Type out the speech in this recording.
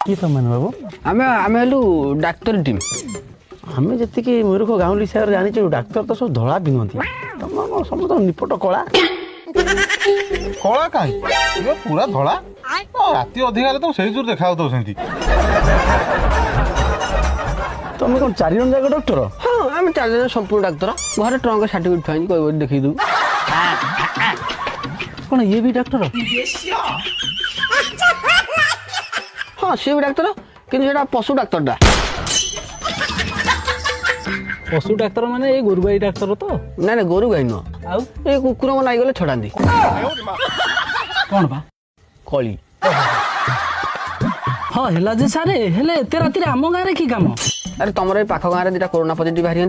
कि तमन बाबू आमे आमे हेलु डाक्टर टीम। आमे जति मूर्ख गाँवली हिसाब से जानी डाक्तर तो सब धड़ा पिंधती तुम समस्त निपट कला कला कहीं पूरा धड़ा राति अधिकार तो से जोर देखा दौरान तुम कौन 4 जन जाक डॉक्टर हाँ आमे 4 जन संपूर्ण डाक्टर घरे ट्रंक सर्टिफिकेट फाइन कोई देखि दू कौन ये भी डॉक्टर हाँ सी भी डाक्टर किंतु जेटा पशु डाक्टर दा पशु डाक्तर माने ये गोरुगाई डाक्तर तो ना ना गोरु गाई नुह आउ ए कुकुर मन आइगले छड़ांदी कौन बा कली हाँ हेला जे सारे हेले एते राति आम गाँव रे की काम अरे तुमर पाख गाँव में 2टा कोरोना पॉजिटिव बाहरी